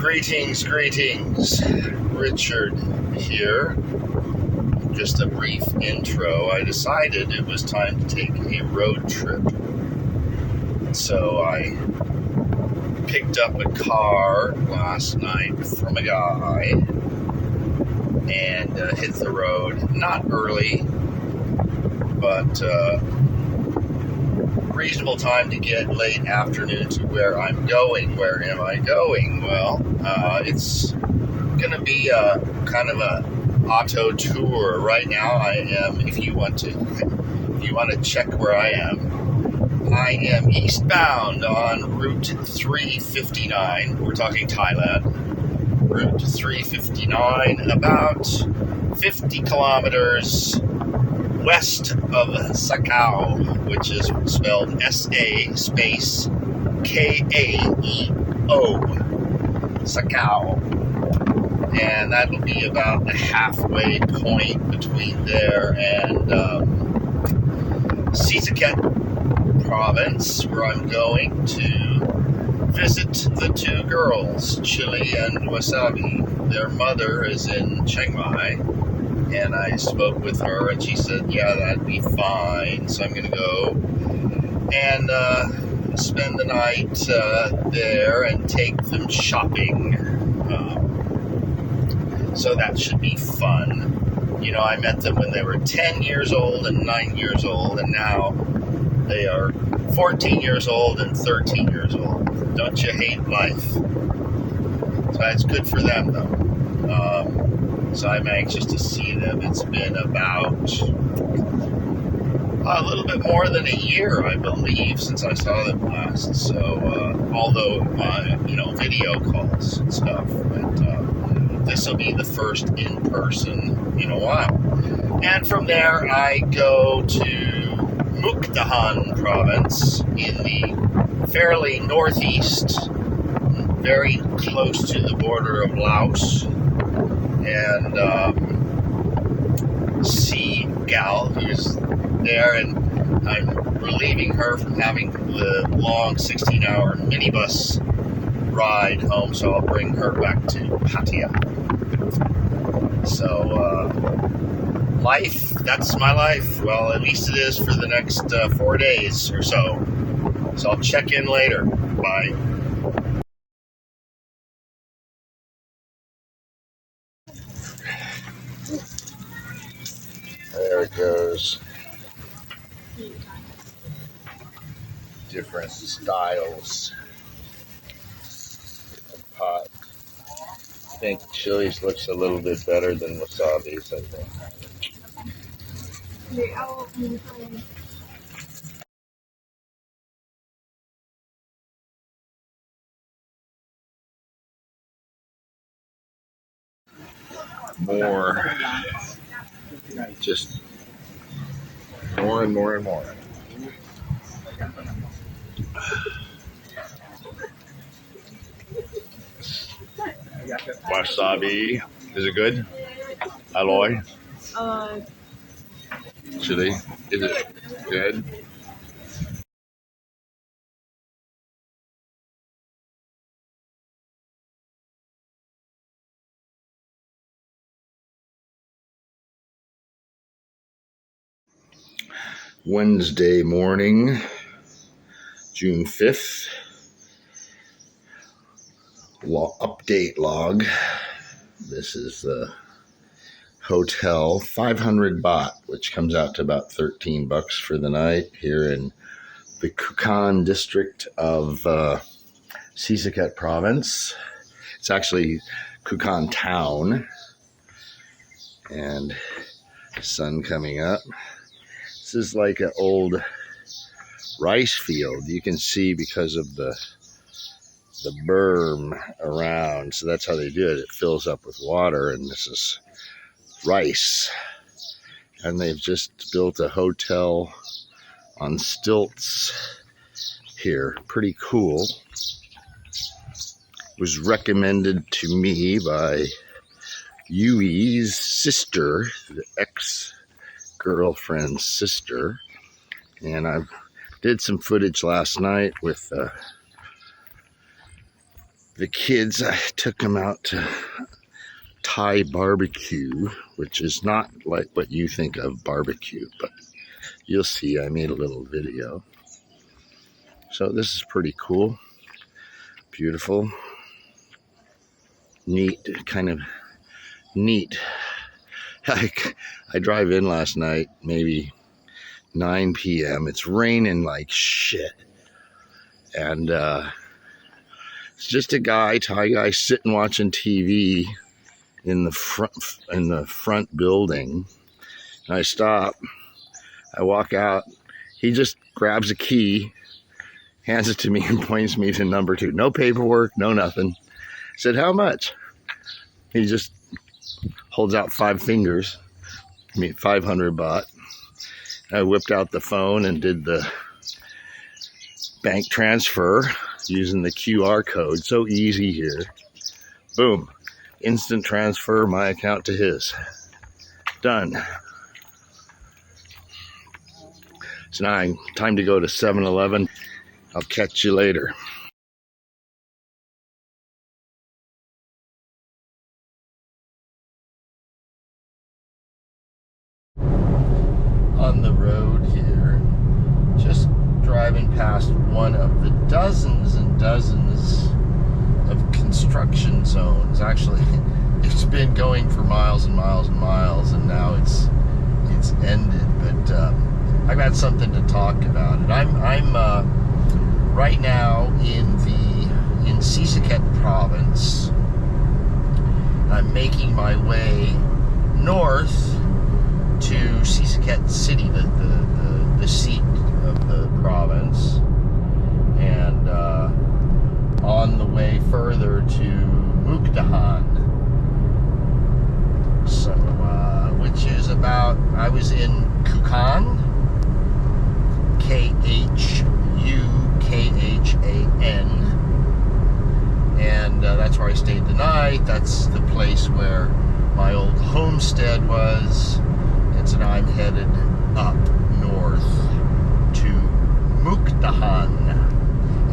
Greetings, greetings. Richard here. Just a brief intro. I decided it was time to take a road trip. So I picked up a car last night from a guy and hit the road. Not early, but reasonable time to get late afternoon to where I'm going. Where am I going? Well, it's going to be a kind of a auto tour. Right now I am, if you want to check where I am eastbound on Route 359. We're talking Thailand. Route 359, about 50 kilometers west of Sakao, which is spelled S-A space K-A-E-O, Sakao. And that'll be about the halfway point between there and Sisaket province, where I'm going to visit the two girls, Chili and Wasabi. Their mother is in Chiang Mai. And I spoke with her, and she said, yeah, that'd be fine. So I'm going to go and spend the night there and take them shopping. So that should be fun. You know, I met them when they were 10 years old and 9 years old, and now they are 14 years old and 13 years old. Don't you hate life? So that's good for them, though. So I'm anxious to see them. It's been about a little bit more than a year, I believe, since I saw them last. So, although, video calls and stuff, but this will be the first in person in a while. And from there, I go to Mukdahan province in the fairly northeast, very close to the border of Laos. And Gal, who's there, and I'm relieving her from having the long 16-hour minibus ride home, so I'll bring her back to Pattaya. So, life, that's my life. Well, at least it is for the next 4 days or so. So I'll check in later. Bye. There it goes. Different styles of pot. I think Chili's looks a little bit better than Wasabi's, I think. More. Just more and more and more. Wasabi. Is it good? Aloy? Chili. Is it good? Wednesday morning, June 5th. Update log. This is the hotel, 500 baht, which comes out to about $13 for the night here in the Kukan district of Sisaket province. It's actually Kukan town, and sun coming up. This is like an old rice field. You can see because of the berm around. So that's how they do it. It fills up with water, and this is rice. And they've just built a hotel on stilts here. Pretty cool. It was recommended to me by Yui's sister, the ex-girlfriend's sister. And I did some footage last night with the kids, I took them out to Thai barbecue, which is not like what you think of barbecue, but you'll see I made a little video. So this is pretty cool, beautiful, neat, kind of neat. I drive in last night, maybe 9 p.m. It's raining like shit. And it's just a Thai guy sitting watching TV in the front building. And I stop, I walk out, he just grabs a key, hands it to me and points me to number 2. No paperwork, no nothing. I said, how much? He just holds out 5 fingers. 500 baht. I whipped out the phone and did the bank transfer using the QR code. So easy here. Boom. Instant transfer my account to his. Done. So now time to go to 7-Eleven. I'll catch you later. On the road here, just driving past one of the dozens and dozens of construction zones. Actually, it's been going for miles and miles and miles, and now it's ended. But I've got something to talk about it. I'm right now in Sisaket province. I'm making my way north to Sisaket city, the seat of the province, and on the way further to Mukdahan. So, which is about, I was in Kukhan, Khukhan, and that's where I stayed the night. That's the place where my old homestead was. And so now I'm headed up north to Mukdahan.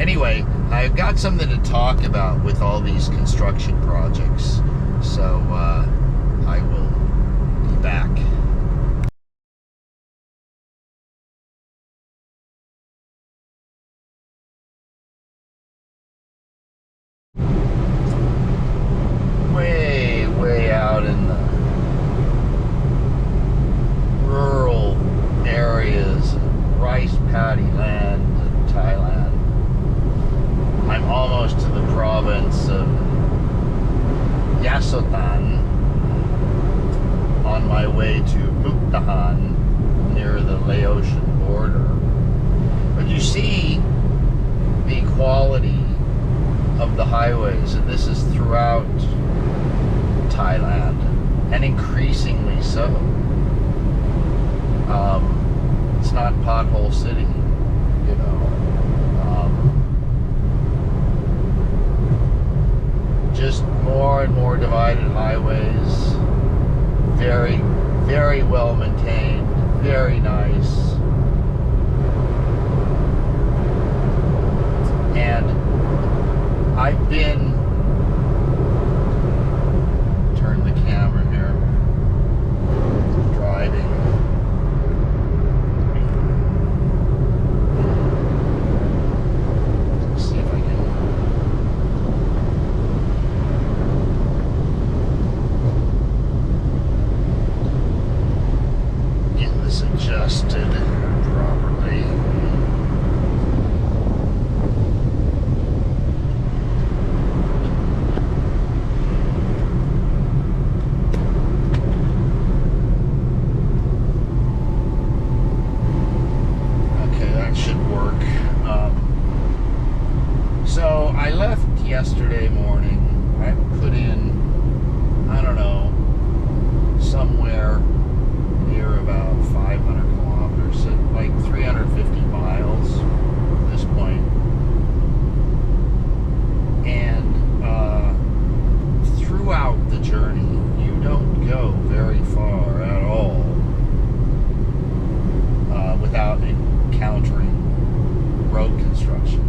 Anyway, I've got something to talk about with all these construction projects. So I will be back. Way out in the rural areas, rice paddy land in Thailand. I'm almost to the province of Yasothon, on my way to Mukdahan, near the Laotian border. But you see the quality of the highways, and this is throughout Thailand, and increasingly so. It's not pothole city, you know. Just more and more divided highways, very, very well maintained, very nice. And I've been, turn the camera here, driving. Let's see if I can get this adjusted properly. So I left yesterday morning. I put in, I don't know, somewhere near about 500 kilometers, so like 350 miles at this point. And throughout the journey, you don't go very far at all without encountering road construction.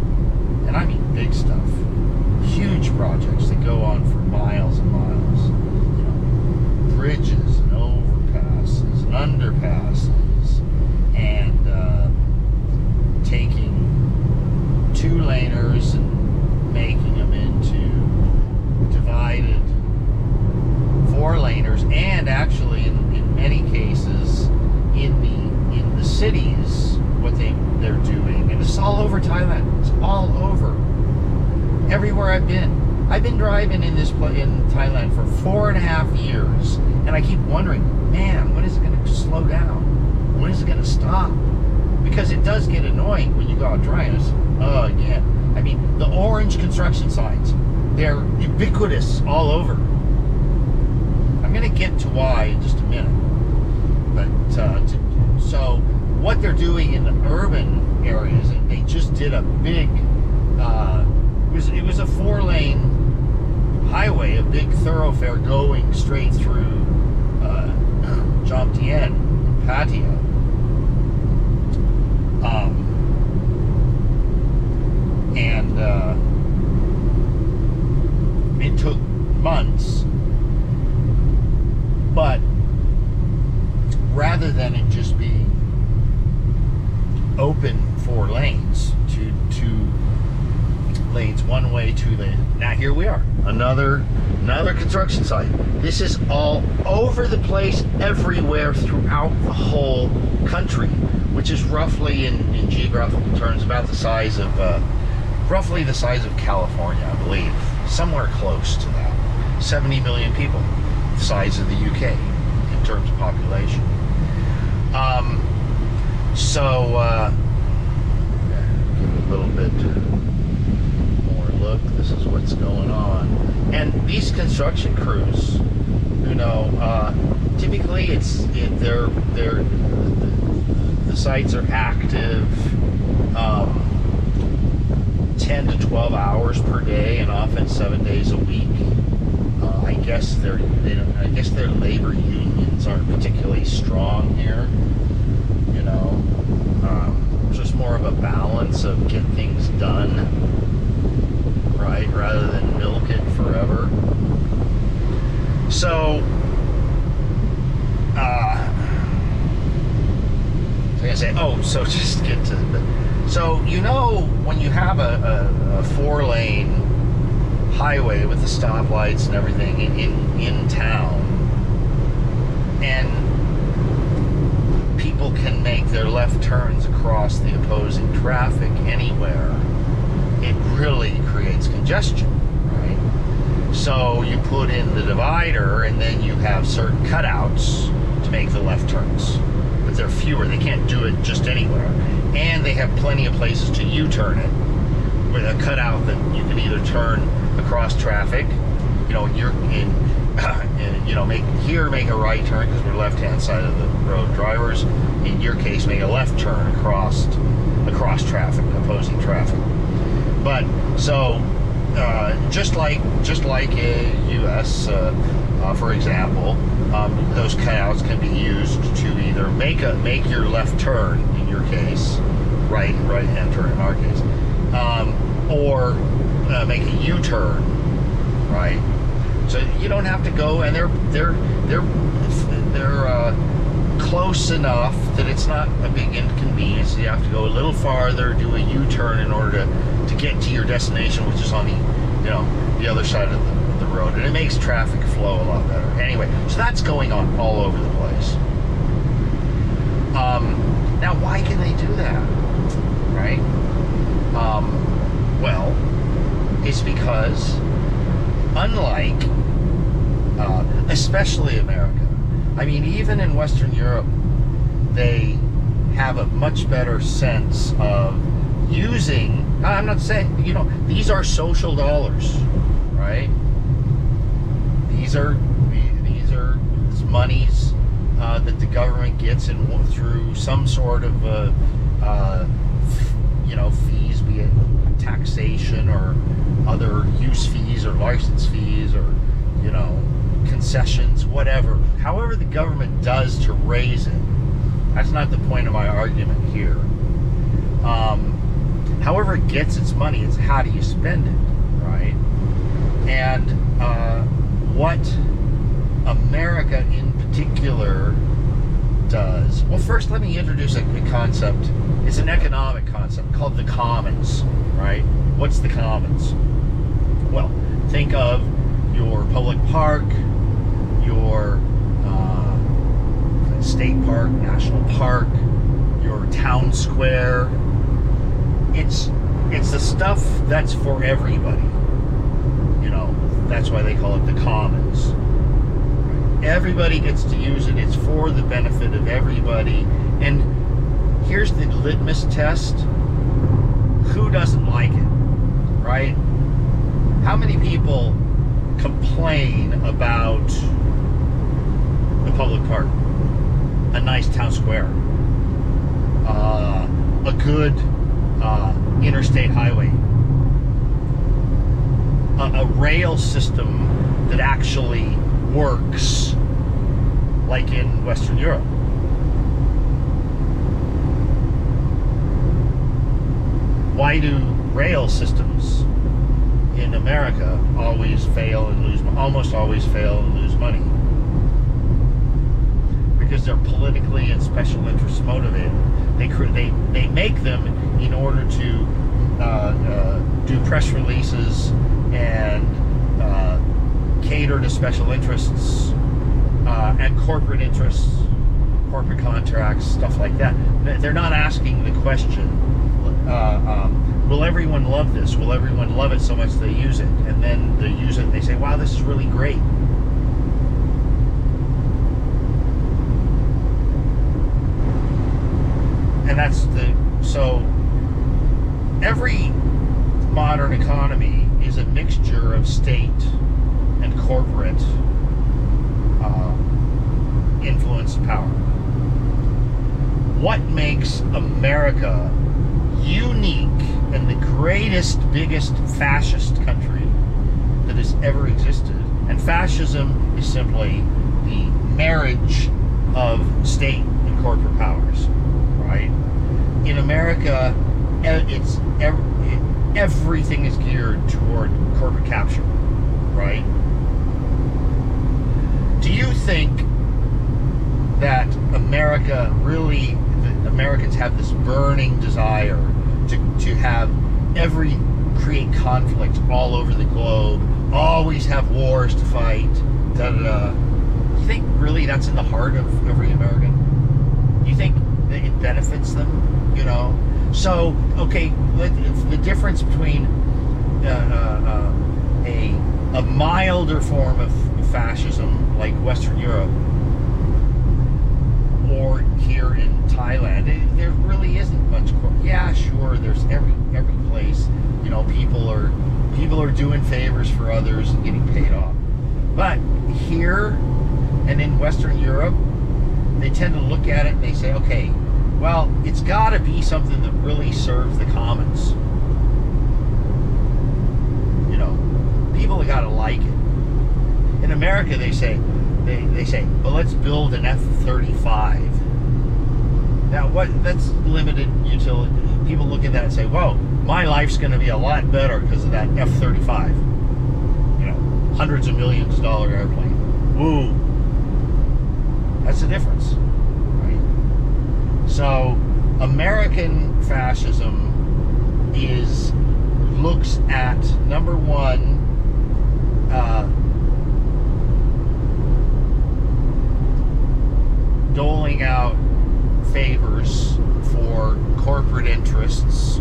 And I mean big stuff, huge projects that go on for miles and miles. You know, bridges and overpasses and underpasses, and taking two-laners and making them into divided four-laners, and actually in many cases in the cities what they're doing, and it's all over Thailand. It's all over. Everywhere I've been driving in Thailand for 4.5 years, and I keep wondering, man, when is it going to slow down? When is it going to stop? Because it does get annoying when you go out driving. Again, I mean, the orange construction signs, they're ubiquitous all over. I'm going to get to why in just a minute. But so what they're doing in the urban areas, and they just did a big, it was a 4-lane highway, a big thoroughfare going straight through Jomtien and Pattaya. And it took months, but rather than it just being open 4 lanes, two lanes one way, 2 lanes. Now here we are, another construction site. This is all over the place, everywhere throughout the whole country, which is roughly in geographical terms about the size of roughly the size of California, I believe, somewhere close to that. 70 million people, the size of the UK in terms of population. Give a little bit more look. This is what's going on. And these construction crews, you know, typically the sites are active 10 to 12 hours per day, and often 7 days a week. I guess their labor unions aren't particularly strong here. You know, it's just more of a balance of get things done, right, rather than milk it forever. So, so just get to the. So you know, when you have a 4-lane highway with the stoplights and everything in town, and people can make their left turns across the opposing traffic anywhere, it really creates congestion, right? So you put in the divider, and then you have certain cutouts to make the left turns, but they're fewer. They can't do it just anywhere, and they have plenty of places to U-turn it with a cutout that you can either turn across traffic, you know, you're in, you know, make a right turn because we're left-hand side of the road drivers. In your case, make a left turn across traffic, opposing traffic. But so just like a U.S. For example, those cutouts can be used to either make your left turn in your case, right-hand turn in our case, or make a U-turn, right? So you don't have to go, and they're close enough that it's not a big inconvenience. You have to go a little farther, do a U-turn in order to get to your destination, which is on the other side of the road, and it makes traffic flow a lot better. Anyway, so that's going on all over the place. Now, why can they do that, right? Well, it's because unlike, especially America, I mean, even in Western Europe, they have a much better sense of using, I'm not saying, you know, these are social dollars, right? These are monies that the government gets through some sort of, fees, be it taxation or other use fees or license fees or, you know, concessions, whatever. However the government does to raise it, that's not the point of my argument here. However it gets its money, it's how do you spend it, right? And what America in particular does. Well, first let me introduce a concept. It's an economic concept called the commons, right? What's the commons? Well, think of your public park, your state park, national park, your town square. It's the stuff that's for everybody. You know, that's why they call it the commons. Everybody gets to use it. It's for the benefit of everybody. And here's the litmus test. Who doesn't like it, right? How many people complain about the public park, a nice town square, a good interstate highway, a rail system that actually works, like in Western Europe? Why do rail systems in America always fail and lose, almost always fail and lose money? Because they're politically and special interest motivated. They make them in order to do press releases and cater to special interests and corporate interests, corporate contracts, stuff like that. They're not asking the question, will everyone love this? Will everyone love it so much they use it? And then they use it and they say, wow, this is really great. And so every modern economy is a mixture of state and corporate influence and power. What makes America unique and the greatest, biggest fascist country that has ever existed? And fascism is simply the marriage of state and corporate powers, right? In America, everything is geared toward corporate capture, right? Do you think that Americans have this burning desire to create conflict all over the globe, always have wars to fight, da da da? Do you think really that's in the heart of every American? Do you think that it benefits them? You know? So, okay, the difference between a milder form of fascism like Western Europe or here in Thailand, there really isn't much. Yeah, sure, there's every place, you know, people are doing favors for others and getting paid off. But here and in Western Europe, they tend to look at it and they say, okay, well, it's got to be something that really serves the commons. You know, people have got to like it. In America, they say, well, let's build an F-35. Now, that's limited utility. People look at that and say, whoa, my life's going to be a lot better because of that F-35. You know, hundreds of millions of dollar airplane. Woo. That's the difference. So, American fascism looks at, number one, doling out favors for corporate interests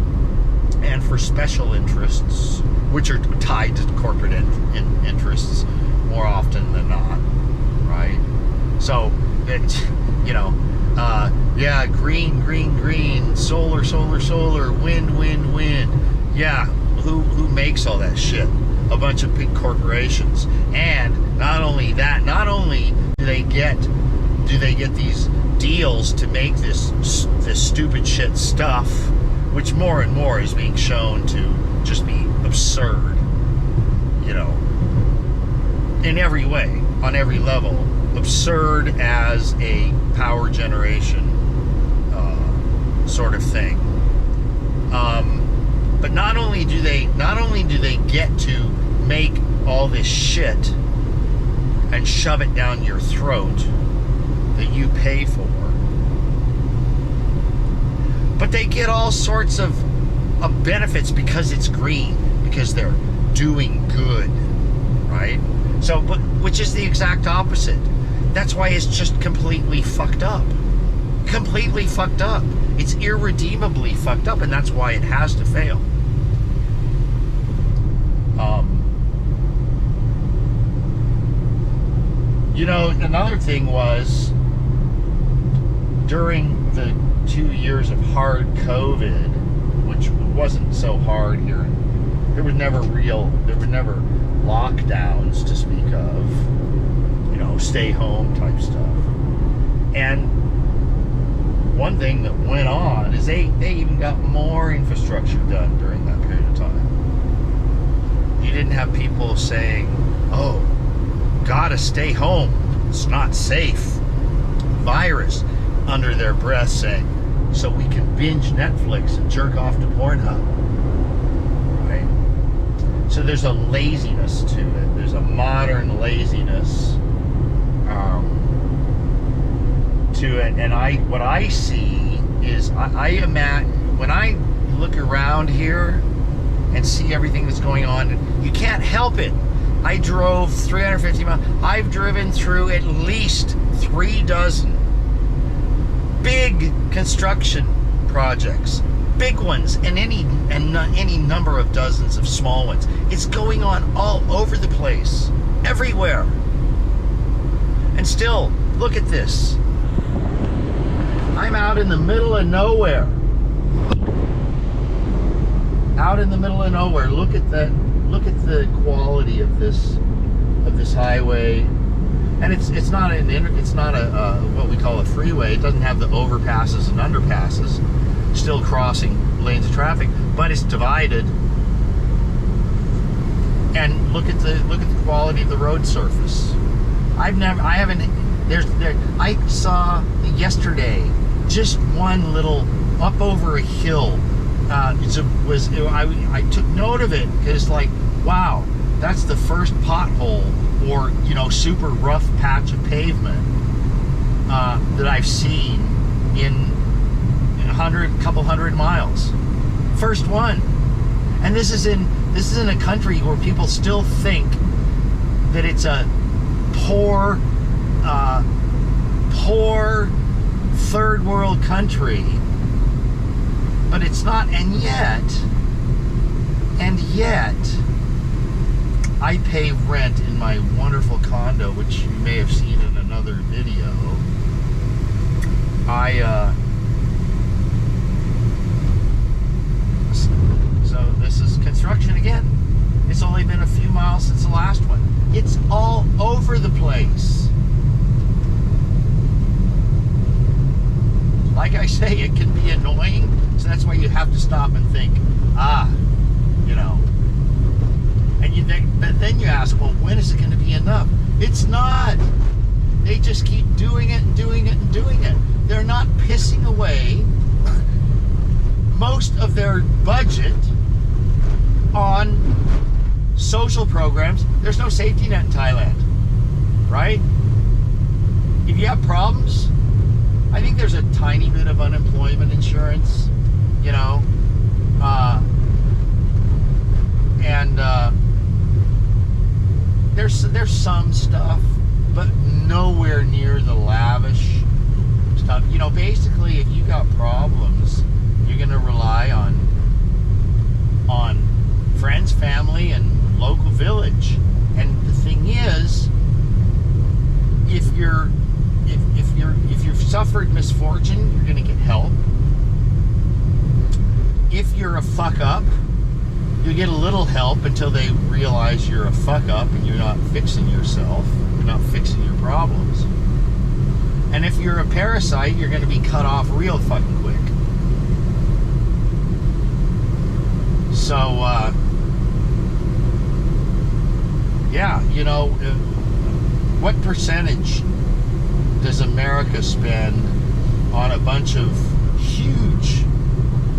and for special interests, which are tied to corporate interests more often than not, right? So, you know, yeah, green, solar, wind. Yeah, who makes all that shit? A bunch of big corporations. And not only that, not only do they get these deals to make this stupid shit stuff, which more and more is being shown to just be absurd, you know, in every way, on every level. Absurd as a power generation sort of thing. But not only do they get to make all this shit and shove it down your throat that you pay for. But they get all sorts of benefits because it's green, because they're doing good, right? So, but which is the exact opposite. That's why it's just completely fucked up. Completely fucked up. It's irredeemably fucked up, and that's why it has to fail. You know, another thing was, during the 2 years of hard COVID, which wasn't so hard here, there were never lockdowns to speak of, you know, stay home type stuff. And one thing that went on is they even got more infrastructure done during that period of time. You didn't have people saying, oh, gotta stay home, it's not safe, virus, under their breath saying, so we can binge Netflix and jerk off to Pornhub, right? So there's a laziness to it. There's a modern laziness to it, and what I see is I imagine when I look around here and see everything that's going on, you can't help it. I drove 350 miles. I've driven through at least 3 dozen big construction projects, big ones, and any number of dozens of small ones. It's going on all over the place, everywhere. And still, look at this. I'm out in the middle of nowhere. Out in the middle of nowhere. Look at that. Look at the quality of this highway. And it's not a what we call a freeway. It doesn't have the overpasses and underpasses, still crossing lanes of traffic, but it's divided. And look at the quality of the road surface. I saw yesterday just one little up over a hill. I took note of it because, like, wow, that's the first pothole or, you know, super rough patch of pavement that I've seen in a couple hundred miles. First one. And this is in a country where people still think that it's a poor third world country, but it's not. And yet I pay rent in my wonderful condo, which you may have seen in another video. So this is construction again. It's only been a few miles since the last one. It's all over the place. Like I say, it can be annoying, so that's why you have to stop and think, you know. And but then you ask, well, when is it going to be enough? It's not. They just keep doing it and doing it and doing it. They're not pissing away most of their budget on social programs. There's no safety net in Thailand, right? If you have problems, I think there's a tiny bit of unemployment insurance, you know, and there's some stuff, but nowhere near the lavish stuff. You know, basically, if you got problems, you're going to rely on friends, family, and local village. And the thing is, if you've suffered misfortune, you're going to get help. If you're a fuck up, you get a little help until they realize you're a fuck up and you're not fixing yourself, you're not fixing your problems. And if you're a parasite, you're going to be cut off real fucking quick. So, yeah, you know, what percentage does America spend on a bunch of huge,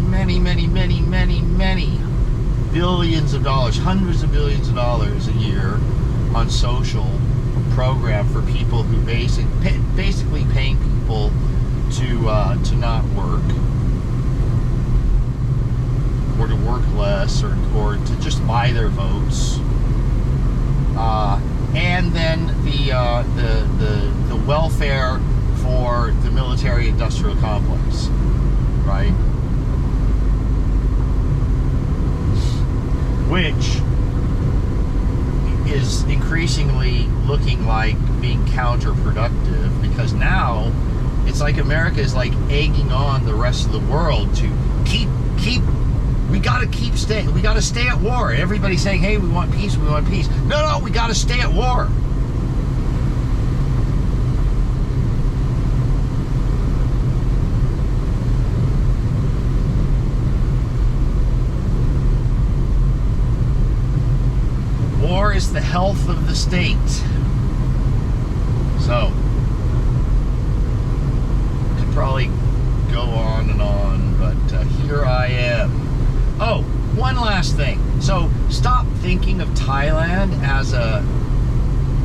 many billions of dollars, hundreds of billions of dollars a year on social program for people who basically paying people to not work, or to work less, or to just buy their votes, and then the welfare for the military-industrial complex, right? Which is increasingly looking like being counterproductive, because now it's like America is like egging on the rest of the world to we gotta stay at war. Everybody's saying, hey, we want peace. No, we gotta stay at war. War is the health of the state. So, could probably go on and on, but here I am. Oh, one last thing. So, stop thinking of Thailand as a,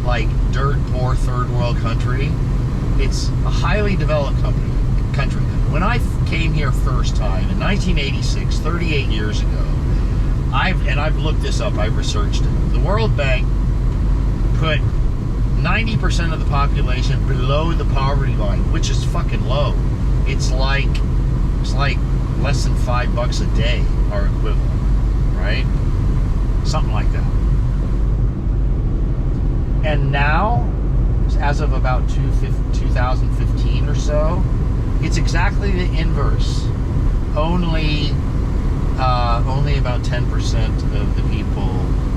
like, dirt poor third world country. It's a highly developed country. When I came here first time in 1986, 38 years ago, I've looked this up, I've researched it. The World Bank put 90% of the population below the poverty line, which is fucking low. It's like less than $5 a day, our equivalent, right? Something like that. And now, as of about 2015 or so, it's exactly the inverse. Only about 10% of the people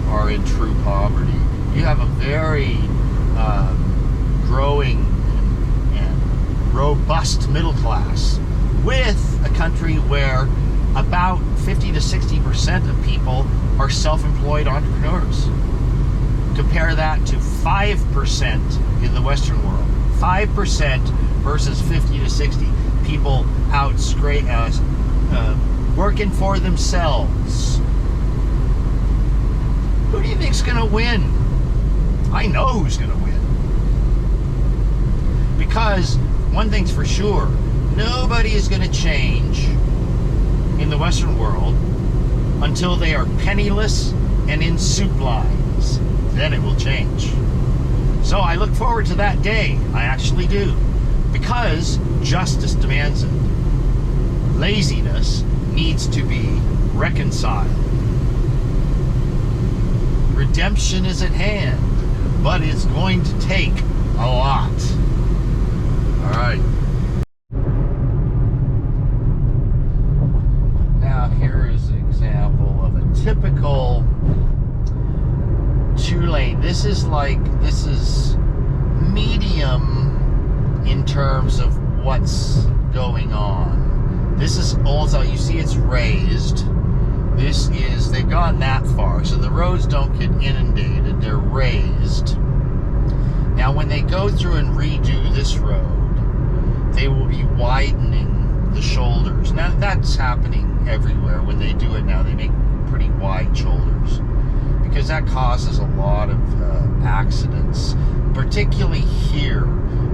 are in true poverty. You have a very growing and robust middle class, with a country where about 50 to 60% of people are self-employed entrepreneurs. Compare that to 5% in the Western world. 5% versus 50 to 60 people out working for themselves. Who do you think's gonna win? I know who's gonna win. Because one thing's for sure, nobody is gonna change in the Western world until they are penniless and in soup lines. Then it will change. So I look forward to that day. I actually do. Because justice demands it. Laziness needs to be reconciled. Redemption is at hand, but it's going to take a lot. All right. Now here is an example of a typical two-lane. This is medium in terms of what's going on. This is also, you see it's raised. They've gone that far, so the roads don't get inundated, they're raised. Now when they go through and redo this road, they will be widening the shoulders. Now that's happening everywhere. When they do it now, they make pretty wide shoulders, because that causes a lot of accidents, particularly here,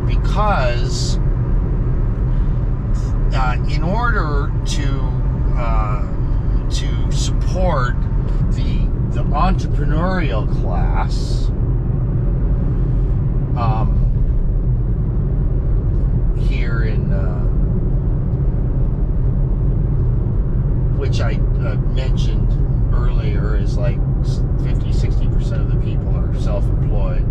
because in order to support the entrepreneurial class, here in which I mentioned earlier, is like 50-60% of the people are self-employed.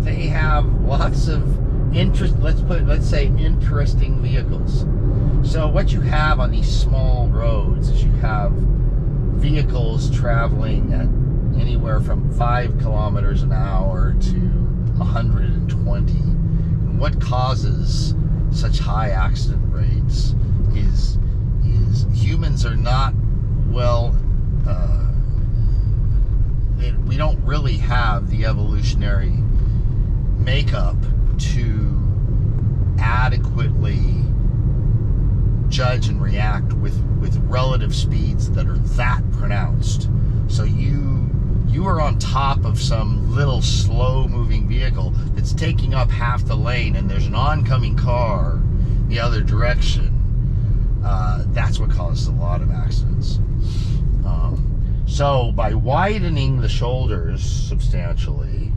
They have lots of let's say interesting vehicles. So what you have on these small roads is you have vehicles traveling at anywhere from 5 kilometers an hour to 120. And what causes such high accident rates is humans are not well. We don't really have the evolutionary makeup to adequately judge and react with relative speeds that are that pronounced. So you are on top of some little slow-moving vehicle that's taking up half the lane, and there's an oncoming car the other direction. That's what causes a lot of accidents. So by widening the shoulders substantially,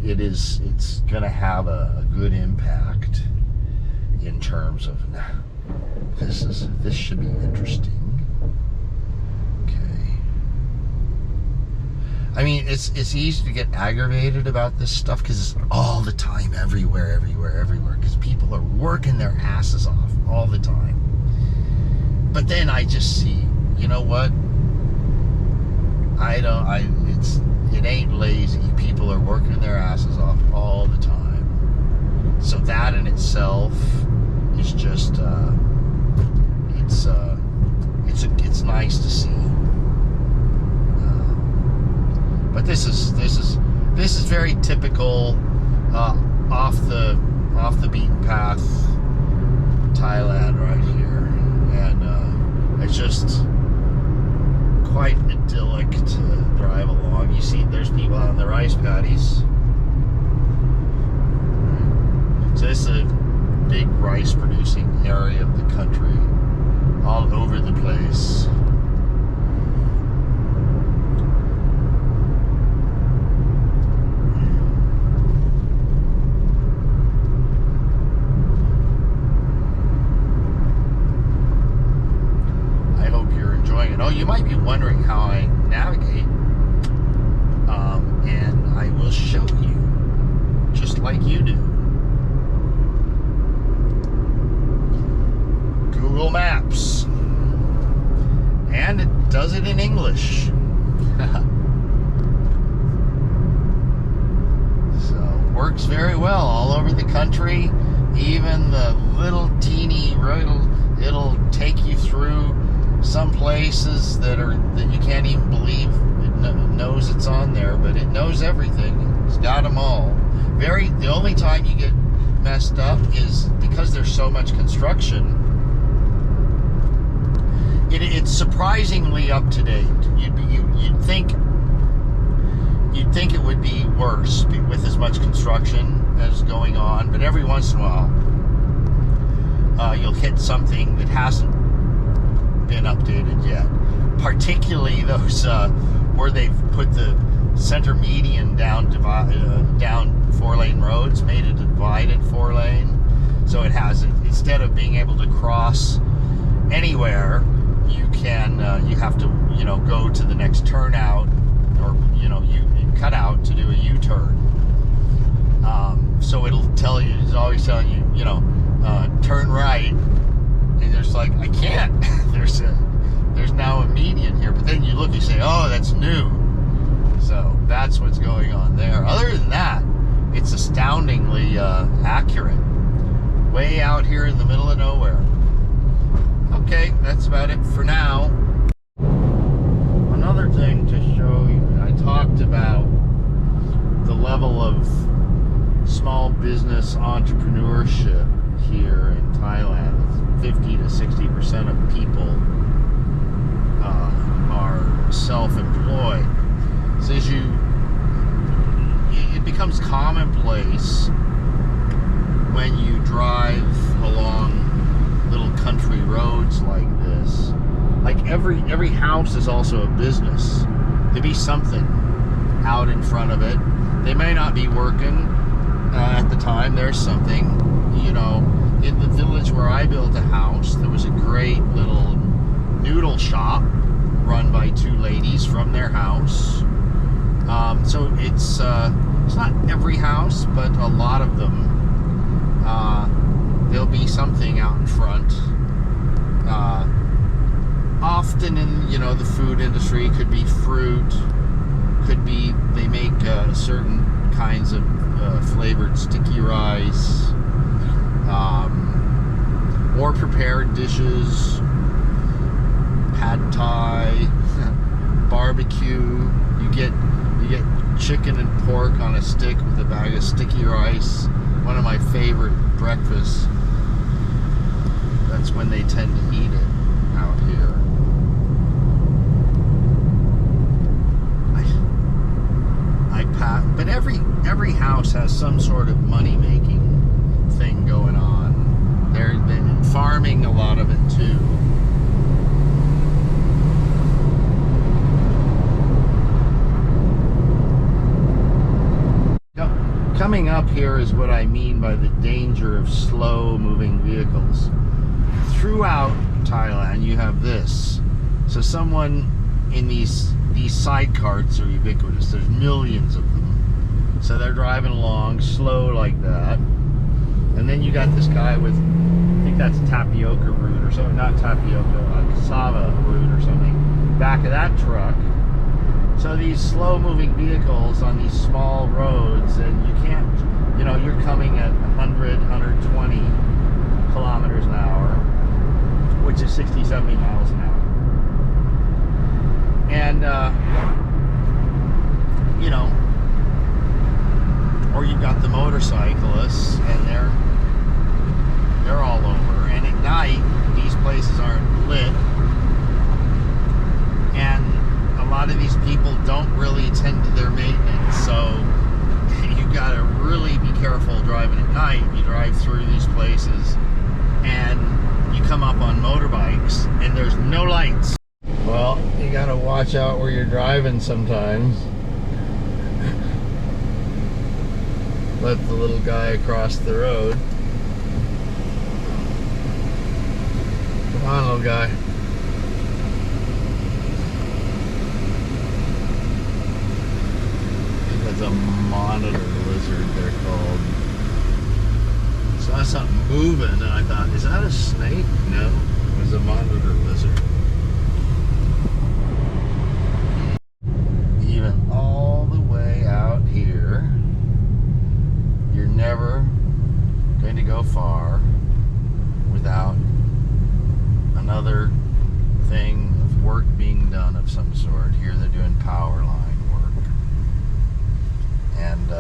it's going to have a good impact in terms of, this should be interesting. Okay. I mean, it's easy to get aggravated about this stuff because it's all the time, everywhere, because people are working their asses off all the time. But then I just see, you know what? It ain't lazy. People are working their asses off all the time. So that in itself is just, it's nice to see. But this is very typical, off the beaten path Thailand right here, and it's just quite idyllic to drive along. You see, there's people out on the rice paddies. So this is a big rice producing area of the country, all over the place. Oh, you might be wondering how I navigate, and I will show you, just like you do. Google Maps, and it does it in English. So, works very well all over the country. Even the little teeny road, it'll take you through some places that you can't even believe it knows it's on there, but it knows everything. It's got them all. The only time you get messed up is because there's so much construction. It's surprisingly up to date. You'd think it would be worse with as much construction as going on, but every once in a while you'll hit something that hasn't been updated yet, particularly those where they've put the center median down 4-lane roads, made it a divided 4-lane, so it has, instead of being able to cross anywhere, you have to go to the next turnout, or you cut out to do a U-turn. So it'll tell you, it's always telling you, turn right. And there's like, I can't. There's now a median here. But then you look, you say, oh, that's new. So that's what's going on there. Other than that, it's astoundingly accurate. Way out here in the middle of nowhere. Okay, that's about it for now. Another thing to show you, I talked about the level of small business entrepreneurship here in Thailand. 50 to 60% of people are self-employed. So it becomes commonplace when you drive along little country roads like this. Like every house is also a business. There'll be something out in front of it. They may not be working at the time. There's something, in the village where I built a house, there was a great little noodle shop run by two ladies from their house. So it's not every house, but a lot of them. There'll be something out in front. Often in the food industry, could be fruit, could be they make certain kinds of flavored sticky rice. Or prepared dishes, pad thai, barbecue. You get chicken and pork on a stick with a bag of sticky rice. One of my favorite breakfasts. that's when they tend to eat it out here. But every house has some sort of money-making thing going on. They're farming a lot of it too. Coming up here is what I mean by the danger of slow-moving vehicles. Throughout Thailand, you have this. So someone in these side carts are ubiquitous. There's millions of them. So they're driving along slow like that. And then you got this guy with, I think that's tapioca root or something, not tapioca, cassava root or something, back of that truck. So these slow-moving vehicles on these small roads, and you can't, you know, you're coming at 100, 120 kilometers an hour, which is 60, 70 miles an hour. And, you know, or you've got the motorcyclists, and they're all over. And at night, these places aren't lit, and a lot of these people don't really attend to their maintenance, so you gotta really be careful driving at night. You drive through these places and you come up on motorbikes and there's no lights. Well, you gotta watch out where you're driving sometimes. Let the little guy across the road. Come on, little guy. It's a monitor lizard, they're called. Saw something moving and I thought, is that a snake? No, it was a monitor lizard. Even all the way out here, you're never going to go far without another thing of work being done of some sort. Here they're doing power line work. And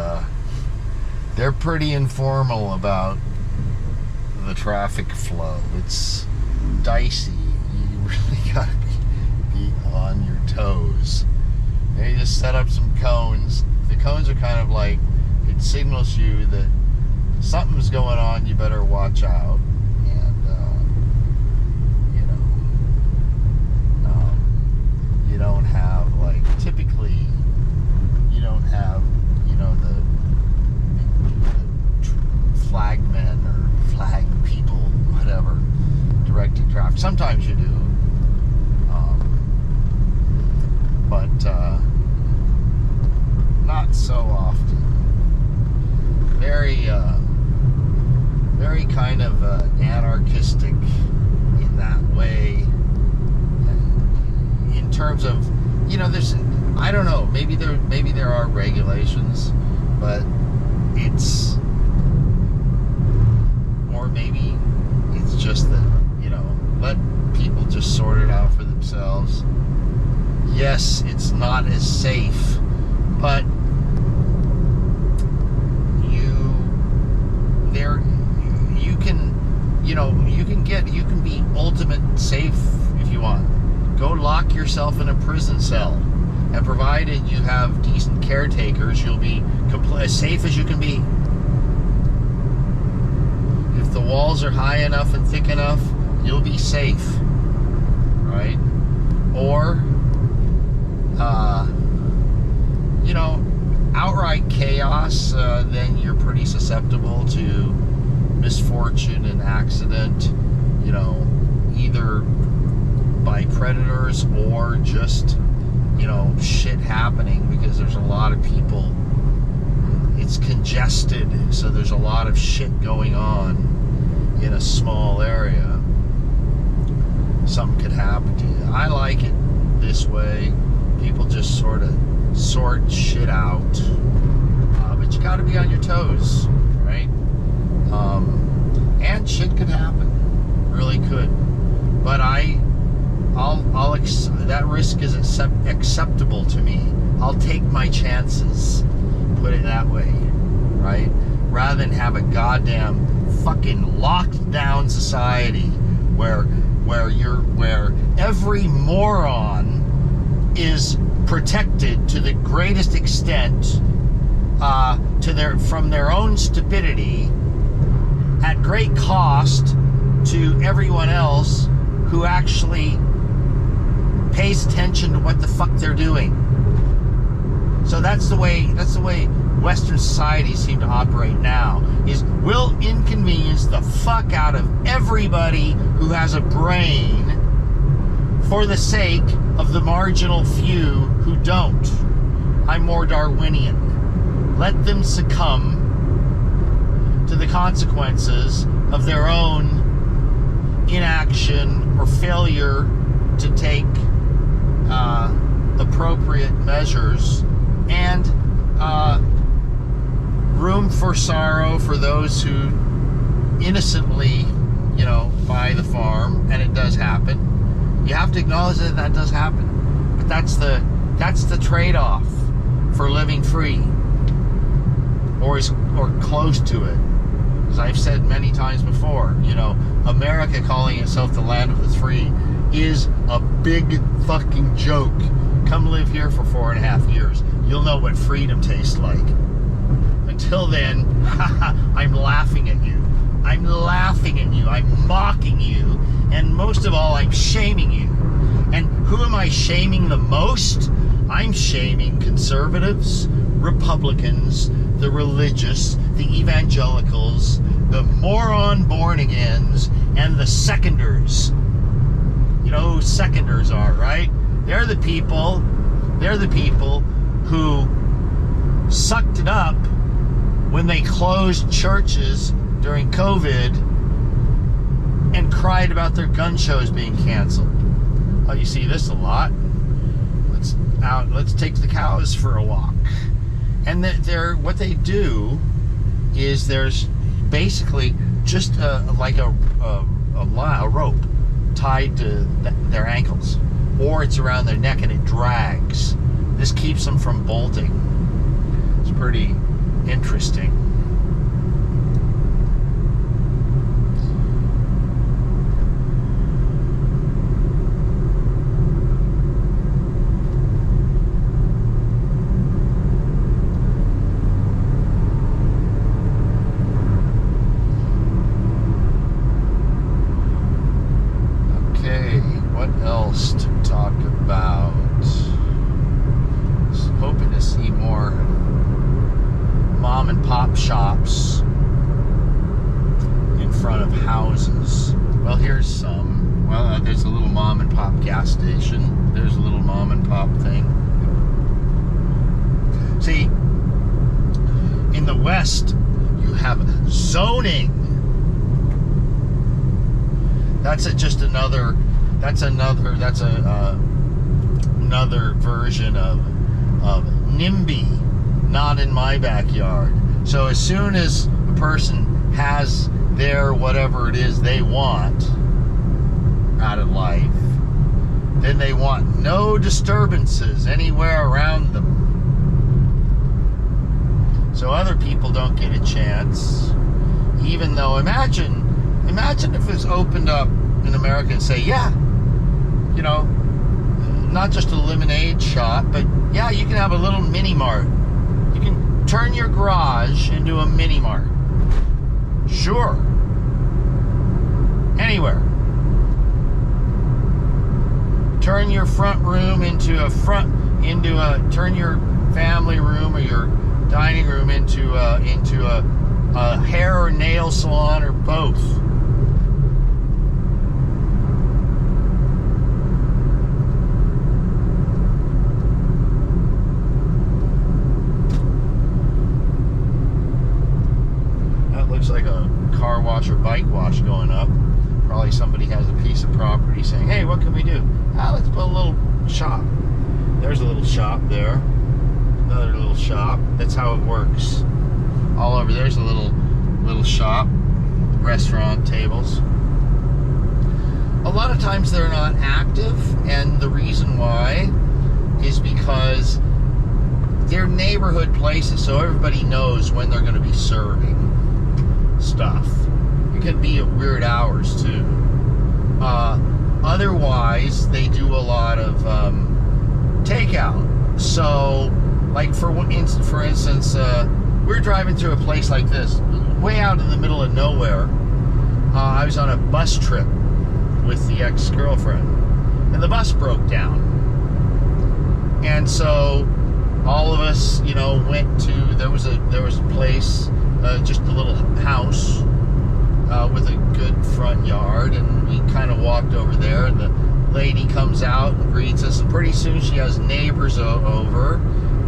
they're pretty informal about the traffic flow. It's dicey. You really gotta be on your toes. They just set up some cones. The cones are kind of like, it signals you that something's going on, you better watch out. And you know, you don't have, like, typically you don't have, you know, the flag men or flag people, whatever, directing traffic. Sometimes you do, but not so often. Very kind of anarchistic in that way. And in terms of, you know, there's, I don't know, maybe there are regulations, but it's, or maybe it's just that, you know, let people just sort it out for themselves. Yes, it's not as safe, but you can be ultimate safe if you want. Go lock yourself in a prison cell, and provided you have decent caretakers, you'll be as safe as you can be. If the walls are high enough and thick enough, you'll be safe, right? Or you know, outright chaos, then you're pretty susceptible to misfortune and accident, you know, either by predators or just, you know, shit happening because there's a lot of people. It's congested, so there's a lot of shit going on in a small area. Something could happen to you. I like it this way. People just sort of sort shit out, but you got to be on your toes, right? And shit could happen, really could. But that risk is acceptable to me. I'll take my chances, put it that way, right? Rather than have a goddamn fucking locked down society where every moron is protected to the greatest extent from their own stupidity at great cost to everyone else who actually pays attention to what the fuck they're doing. So that's the way Western societies seem to operate now, is we'll inconvenience the fuck out of everybody who has a brain for the sake of the marginal few who don't. I'm more Darwinian. Let them succumb to the consequences of their own inaction or failure to take appropriate measures, and room for sorrow for those who innocently, buy the farm, and it does happen. You have to acknowledge that does happen, but that's the trade-off for living free, or close to it. As I've said many times before, America calling itself the land of the free is a big fucking joke. Come live here for 4.5 years. You'll know what freedom tastes like. Until then, I'm laughing at you. I'm laughing at you. I'm mocking you. And most of all, I'm shaming you. And who am I shaming the most? I'm shaming conservatives, Republicans, the religious, the evangelicals, the moron born-agains, and the seconders. You know who seconders are, right? They're the people who sucked it up when they closed churches during COVID and cried about their gun shows being canceled. Oh, you see this a lot. Let's take the cows for a walk. And what they do is there's basically just a rope tied to their ankles, or it's around their neck and it drags. This keeps them from bolting. It's pretty interesting. Shops in front of houses. Well, here's some. Well, there's a little mom and pop gas station. There's a little mom and pop thing. See, in the West, you have zoning. That's another version of NIMBY, not in my backyard. So as soon as a person has their whatever it is they want out of life, then they want no disturbances anywhere around them. So other people don't get a chance. Even though, imagine if it's opened up in America and say, yeah, not just a lemonade shop, but yeah, you can have a little mini mart. You can turn your garage into a mini mart. Sure. Anywhere. Turn your front room turn your family room or your dining room into a hair or nail salon, or both. Looks like a car wash or bike wash going up. Probably somebody has a piece of property saying, hey, what can we do? Let's put a little shop. There's a little shop there. Another little shop. That's how it works. All over there's a little shop. Restaurant tables. A lot of times they're not active, and the reason why is because they're neighborhood places, so everybody knows when they're going to be serving stuff. It could be at weird hours too. Otherwise, they do a lot of takeout. So, like for instance, we're driving through a place like this, way out in the middle of nowhere. I was on a bus trip with the ex-girlfriend, and the bus broke down. And so all of us, went to, there was a place, just a little house with a good front yard, and we kind of walked over there, and the lady comes out and greets us, and pretty soon she has neighbors over,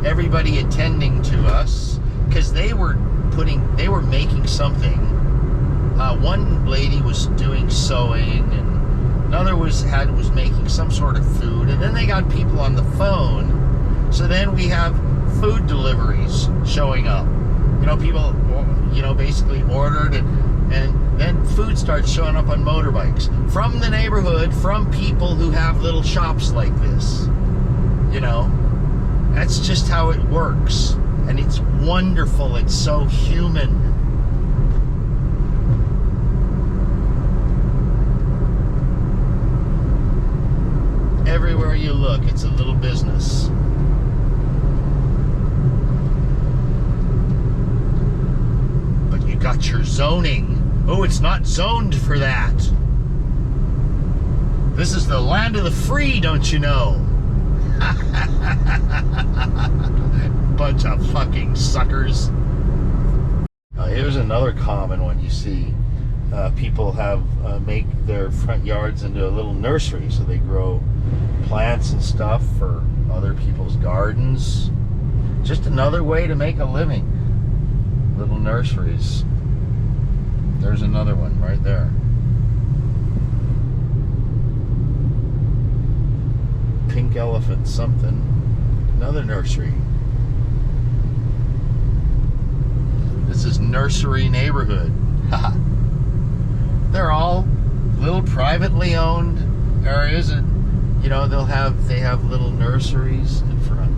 everybody attending to us, because they were making something. One lady was doing sewing, and another was making some sort of food, and then they got people on the phone. So then we have food deliveries showing up. People, basically ordered, and then food starts showing up on motorbikes from the neighborhood, from people who have little shops like this. That's just how it works, and it's wonderful. It's so human. Everywhere you look, it's a little business. But you got your zoning. Oh, it's not zoned for that. This is the land of the free, don't you know? Bunch of fucking suckers. Here's another common one you see. People make their front yards into a little nursery, so they grow plants and stuff for other people's gardens. Just another way to make a living. Little nurseries. There's another one right there. Pink elephant something. Another nursery. This is nursery neighborhood. They're all little privately owned areas, and they have little nurseries in front,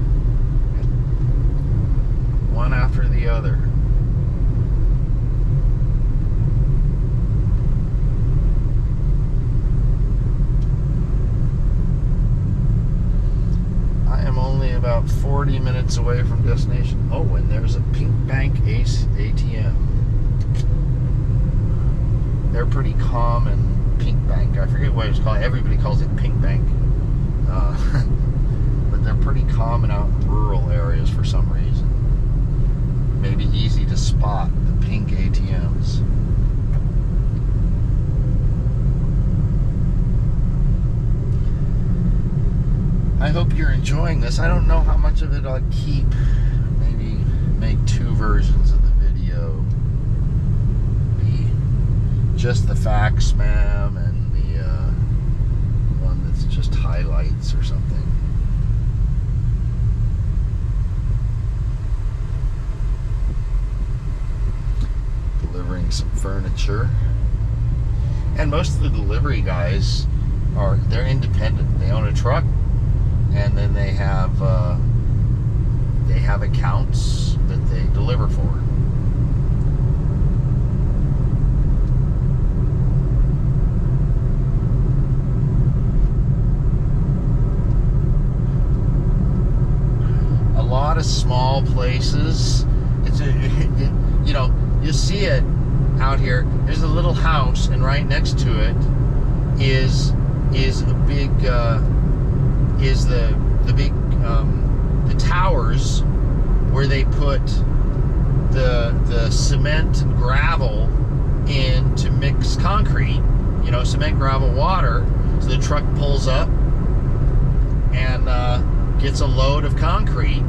one after the other. I am only about 40 minutes away from destination. Oh, and there's a Pink Bank ATM. They're pretty common. Pink Bank. I forget what it's called. Everybody calls it Pink Bank. But they're pretty common out in rural areas for some reason. Maybe easy to spot, the pink ATMs. I hope you're enjoying this. I don't know how much of it I'll keep. Maybe make 2 versions of the video. Just the facts, ma'am, and the one that's just highlights or something. Delivering some furniture. And most of the delivery guys they're independent. They own a truck, and then they have accounts that they deliver for. A lot of small places. You see it out here. There's a little house, and right next to it is a big the towers where they put the cement and gravel in to mix concrete. Cement, gravel, water. So the truck pulls up and gets a load of concrete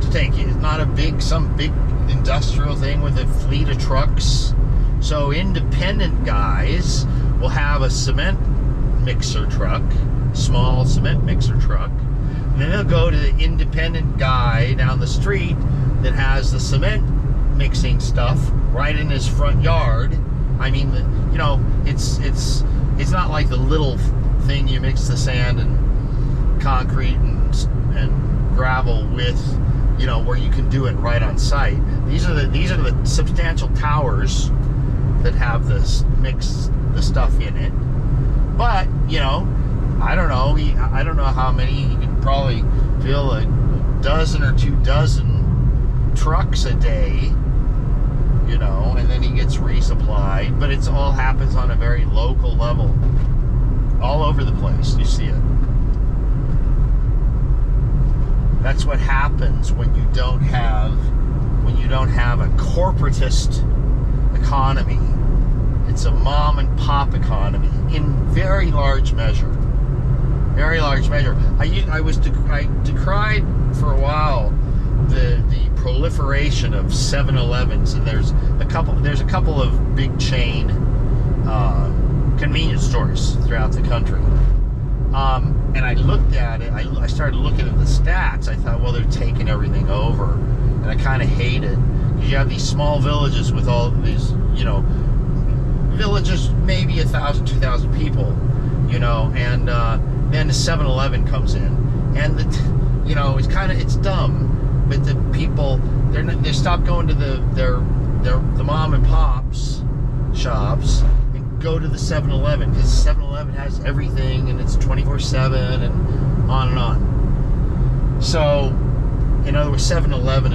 to take it. It's not some big industrial thing with a fleet of trucks. So independent guys will have a cement mixer truck, small cement mixer truck, and then they'll go to the independent guy down the street that has the cement mixing stuff right in his front yard. I mean, it's not like the little thing you mix the sand and concrete and gravel with, where you can do it right on site. These are the substantial towers that have mix the stuff in it, But, you know, I don't know. I don't know how many. He could probably fill a dozen or 2 dozen trucks a day, you know, and then he gets resupplied. But it's all happens on a very local level. All over the place. You see it. That's what happens when you don't have a corporatist economy. It's a mom and pop economy in very large measure. Very large measure. I decried for a while the proliferation of 7-Elevens, and there's a couple of big chain convenience stores throughout the country. And I looked at it, I started looking at the stats. I thought, well, they're taking everything over. And I kind of hate it. You have these small villages with all these, you know, villages, maybe 1,000, 2,000 people, you know, and then the 7-Eleven comes in. And, you know, it's dumb. But the people, they stop going to the mom and pops shops, go to the 7-Eleven, because 7-Eleven has everything and it's 24/7 and on and on. So, in other words, 7-Eleven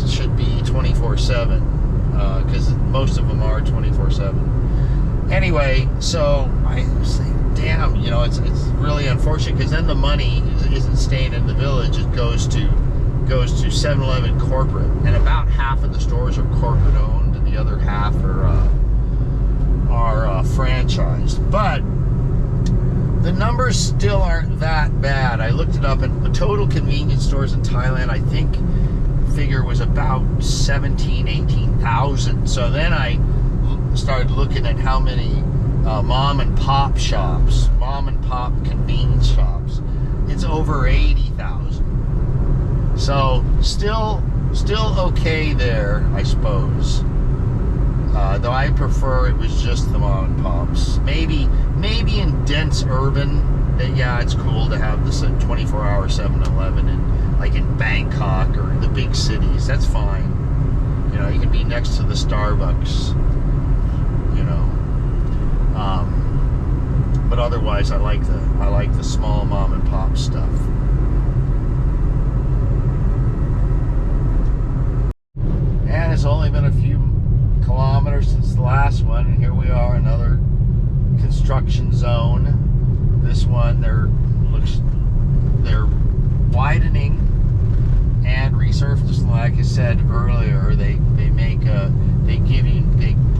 should be 24/7, because most of them are 24/7. Anyway, so I was like, damn, you know, it's really unfortunate, because then the money isn't staying in the village; it goes to 7-Eleven corporate, and about half of the stores are corporate owned, and the other half are franchised. But the numbers still aren't that bad. I looked it up, and the total convenience stores in Thailand, I think, figure was about 18,000. So then I started looking at how many mom and pop convenience shops. It's over 80,000. So still okay there, I suppose. Though I prefer it was just the mom and pops. Maybe in dense urban, yeah, it's cool to have this 24-hour 7-Eleven in Bangkok or the big cities. That's fine. You know, you can be next to the Starbucks. You know, but otherwise, I like the small mom and pop stuff. And it's only been a few kilometers since the last one, and here we are, another construction zone. This one, they're widening and resurfacing. Like I said earlier, they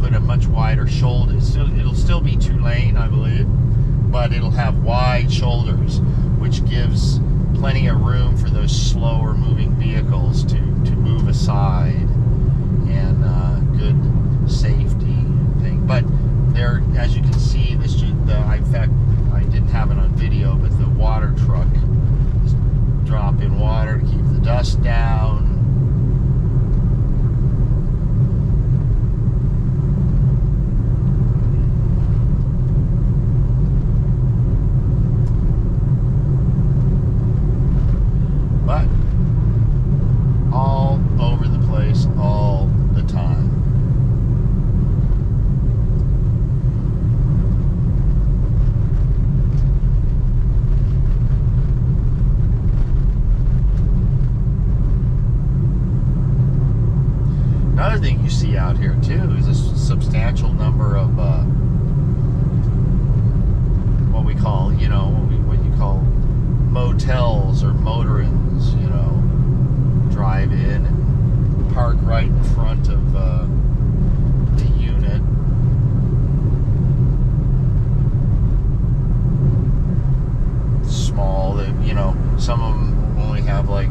put a much wider shoulder. It'll still be 2-lane, I believe, but it'll have wide shoulders, which gives plenty of room for those slower moving vehicles to move aside, and good safety thing. But there, as you can see, in fact, I didn't have it on video, but the water truck is dropping water to keep the dust down. But all over the place, all the time. Another thing you see out here too is a substantial number of what you call motels or motor-inns. You know, drive in and park right in front of the unit. Small, you know, some of them only have like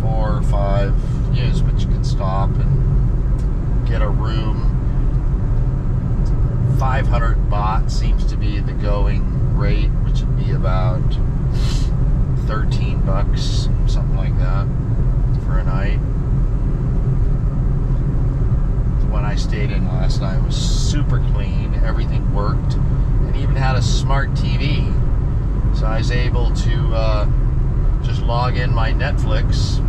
4 or 5 units, but you can stop and get a room. 500 baht seems to be the going rate, which would be about 13 bucks, something like that, for a night. The one I stayed in last night was super clean. Everything worked, and even had a smart TV. So I was able to just log in my Netflix,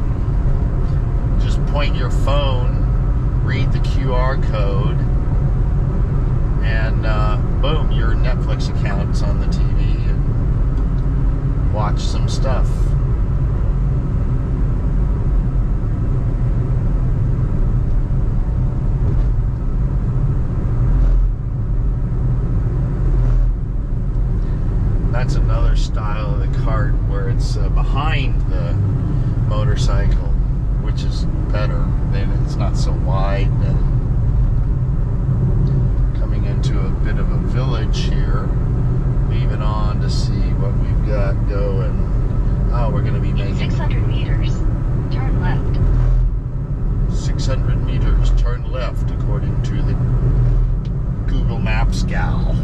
just point your phone, read the QR code, and boom, your Netflix account's on the TV, and watch some stuff. That's another style of the cart where it's behind the motorcycle, which is better. Then it's not so wide. And coming into a bit of a village here, leaving on to see what we've got going. Oh, we're going to be making 600 meters. Turn left. 600 meters. Turn left, according to the Google Maps gal.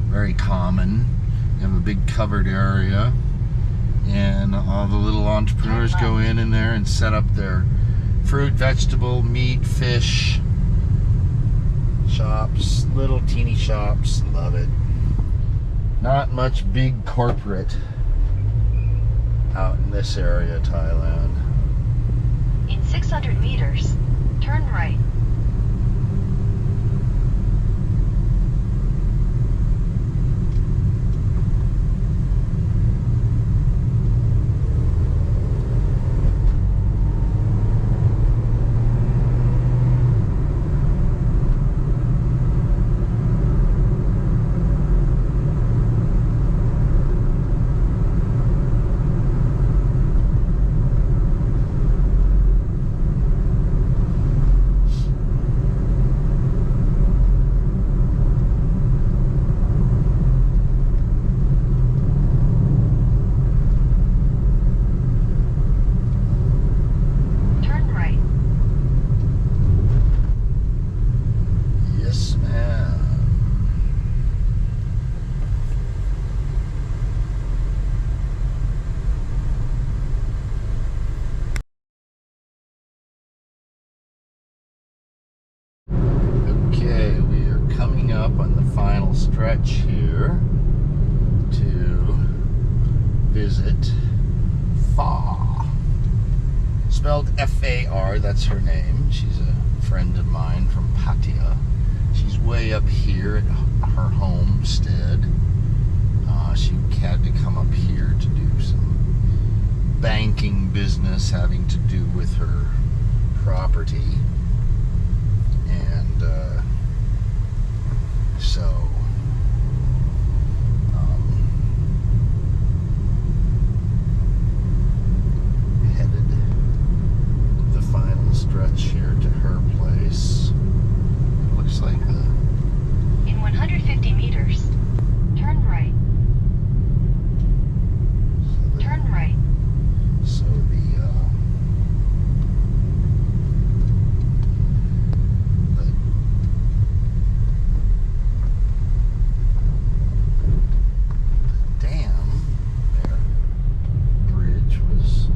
Very common. You have a big covered area, and all the little entrepreneurs go in there and set up their fruit, vegetable, meat, fish shops, little teeny shops. Love it. Not much big corporate out in this area of Thailand. In 600 meters, turn right. Okay, we are coming up on the final stretch here to visit Fa. Spelled F-A-R, that's her name. She's a friend of mine from Pattaya. She's way up here at her homestead. She had to come up here to do some banking business having to do with her property. And so headed the final stretch here to her place. It looks like the... In 150 meters, turn right. Turn right. So the dam there, bridge was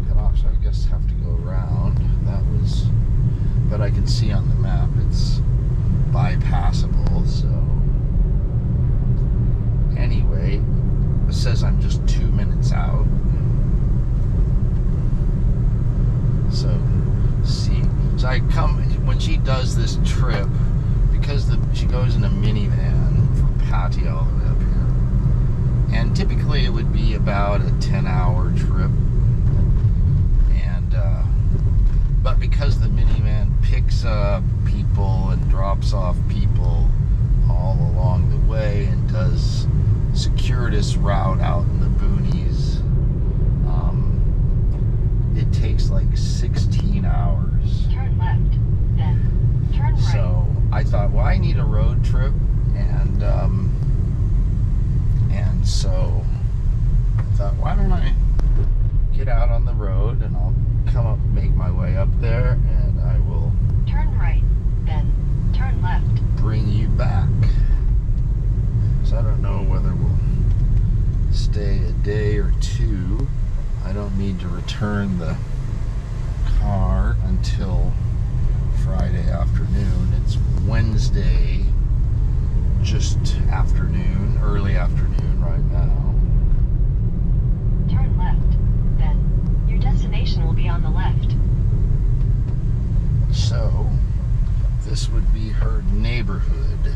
cut off, so I guess have to go around. That was, but I can see on the map it's bypassable, so anyway, it says I'm just 2 minutes out. So see, so I come when she does this trip, because she goes in a minivan from Pattaya all the way up here, and typically it would be about a 10-hour trip, and but because the minivan picks up people and drops off people all along the way and does circuitous route out in the boonies, it takes like 16 hours. Turn left, then turn right. So I thought, well, I need a road trip, and so I thought, why don't I need to return the car until Friday afternoon. It's Wednesday, just afternoon, early afternoon right now. Turn left. Then, your destination will be on the left. So, this would be her neighborhood.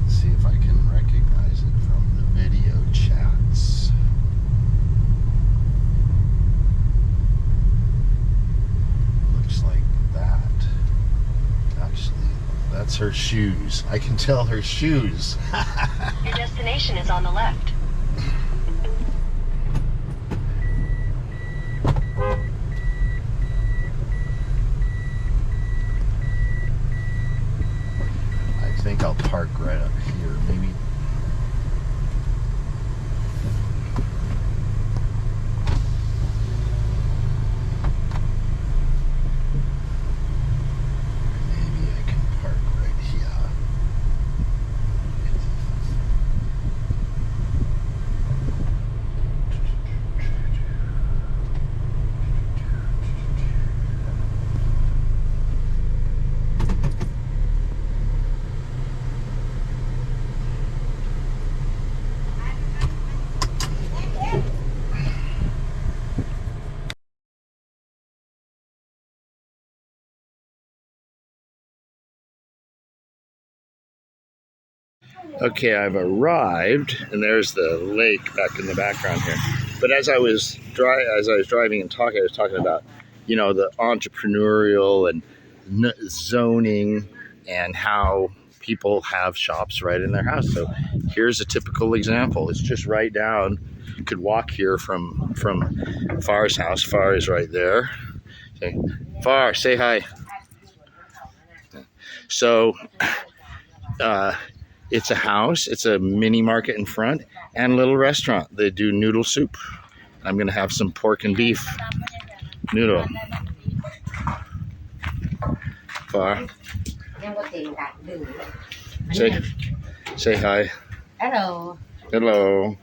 Let's see if I can recognize it from the video chats. Looks like that. Actually, that's her shoes. I can tell her shoes. Your destination is on the left. I think I'll park right up here, maybe. Maybe I can park right here. Okay, I've arrived, and there's the lake back in the background here. But as I was driving and talking, I was talking about, you know, the entrepreneurial and zoning and how people have shops right in their house. So here's a typical example. It's just right down. You could walk here from Far's house. Far is right there. Okay. Far, say hi. So, it's a house, it's a mini market in front, and a little restaurant. They do noodle soup. I'm going to have some pork and beef noodle. Far. Say hi. Hello. Hello.